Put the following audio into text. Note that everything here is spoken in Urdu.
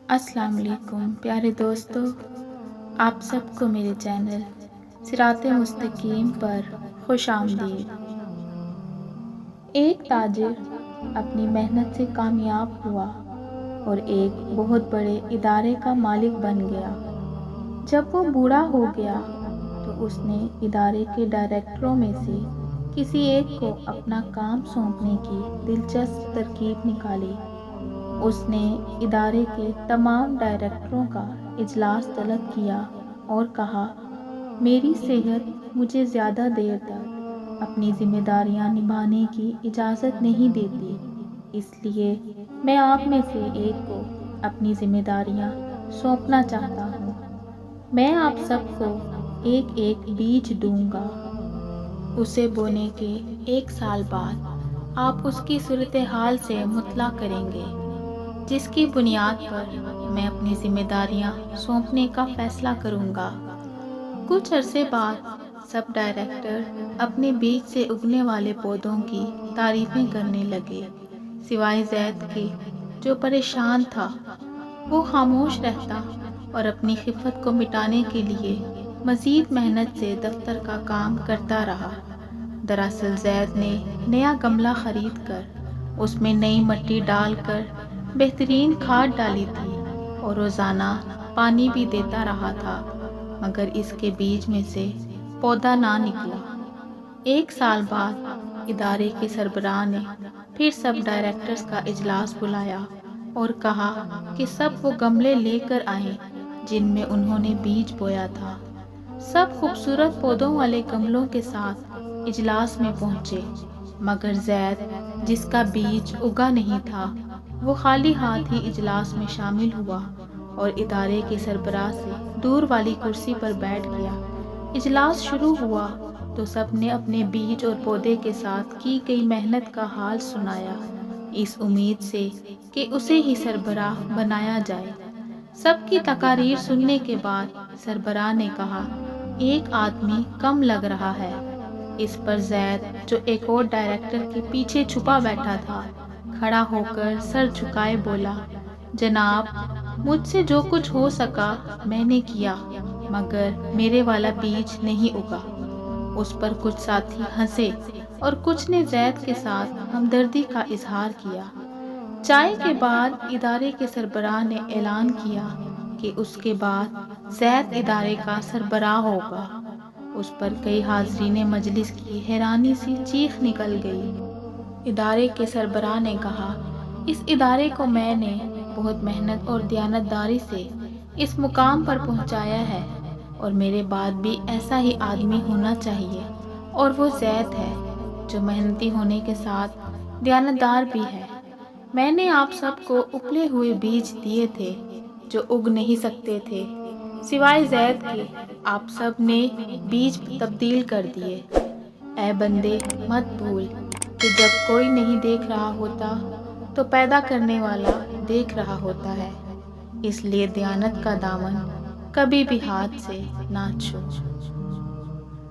السلام علیکم پیارے دوستو، آپ سب کو میرے چینل صراط مستقیم پر خوش آمدید۔ ایک تاجر اپنی محنت سے کامیاب ہوا اور ایک بہت بڑے ادارے کا مالک بن گیا۔ جب وہ بوڑھا ہو گیا تو اس نے ادارے کے ڈائریکٹروں میں سے کسی ایک کو اپنا کام سونپنے کی دلچسپ ترکیب نکالی۔ اس نے ادارے کے تمام ڈائریکٹروں کا اجلاس طلب کیا اور کہا، میری صحت مجھے زیادہ دیر تک اپنی ذمہ داریاں نبھانے کی اجازت نہیں دیتی، اس لیے میں آپ میں سے ایک کو اپنی ذمہ داریاں سونپنا چاہتا ہوں۔ میں آپ سب کو ایک ایک بیج دوں گا۔ اسے بونے کے 1 سال بعد آپ اس کی صورتحال سے مطلع کریں گے، جس کی بنیاد پر میں اپنی ذمہ داریاں سونپنے کا فیصلہ کروں گا۔ کچھ عرصے بعد سب ڈائریکٹر اپنے بیج سے اگنے والے پودوں کی تعریفیں کرنے لگے، سوائے زید کے جو پریشان تھا۔ وہ خاموش رہتا اور اپنی خفت کو مٹانے کے لیے مزید محنت سے دفتر کا کام کرتا رہا۔ دراصل زید نے نیا گملہ خرید کر اس میں نئی مٹی ڈال کر بہترین کھاد ڈالی تھی اور روزانہ پانی بھی دیتا رہا تھا، مگر اس کے بیج میں سے پودا نہ نکلا۔ 1 سال بعد ادارے کے سربراہ نے پھر سب ڈائریکٹرز کا اجلاس بلایا اور کہا کہ سب وہ گملے لے کر آئیں جن میں انہوں نے بیج بویا تھا۔ سب خوبصورت پودوں والے گملوں کے ساتھ اجلاس میں پہنچے، مگر زید جس کا بیج اگا نہیں تھا وہ خالی ہاتھ ہی اجلاس میں شامل ہوا اور ادارے کے سربراہ سے دور والی کرسی پر بیٹھ گیا۔ اجلاس شروع ہوا تو سب نے اپنے بیج اور پودے کے ساتھ کی گئی محنت کا حال سنایا، اس امید سے کہ اسے ہی سربراہ بنایا جائے۔ سب کی تقاریر سننے کے بعد سربراہ نے کہا، ایک آدمی کم لگ رہا ہے۔ اس پر زید جو ایک اور ڈائریکٹر کے پیچھے چھپا بیٹھا تھا، کھڑا ہو کر سر جھکائے بولا، جناب، مجھ سے جو کچھ ہو سکا میں نے کیا، مگر میرے والا بیج نہیں اگا۔ اس پر کچھ ساتھی ہنسے اور کچھ نے زید کے ساتھ ہمدردی کا اظہار کیا۔ چائے کے بعد ادارے کے سربراہ نے اعلان کیا کہ اس کے بعد زید ادارے کا سربراہ ہوگا۔ اس پر کئی حاضرین مجلس کی حیرانی سی چیخ نکل گئی۔ ادارے کے سربراہ نے کہا، اس ادارے کو میں نے بہت محنت اور دیانتداری سے اس مقام پر پہنچایا ہے اور میرے بعد بھی ایسا ہی آدمی ہونا چاہیے، اور وہ زید ہے جو محنتی ہونے کے ساتھ دیانتدار بھی ہے۔ میں نے آپ سب کو اپلے ہوئے بیج دیے تھے جو اگ نہیں سکتے تھے، سوائے زید کے آپ سب نے بیج تبدیل کر دیے۔ اے بندے، مت بھول کہ جب کوئی نہیں دیکھ رہا ہوتا تو پیدا کرنے والا دیکھ رہا ہوتا ہے، اس لیے دیانت کا دامن کبھی بھی ہاتھ سے نہ چھو۔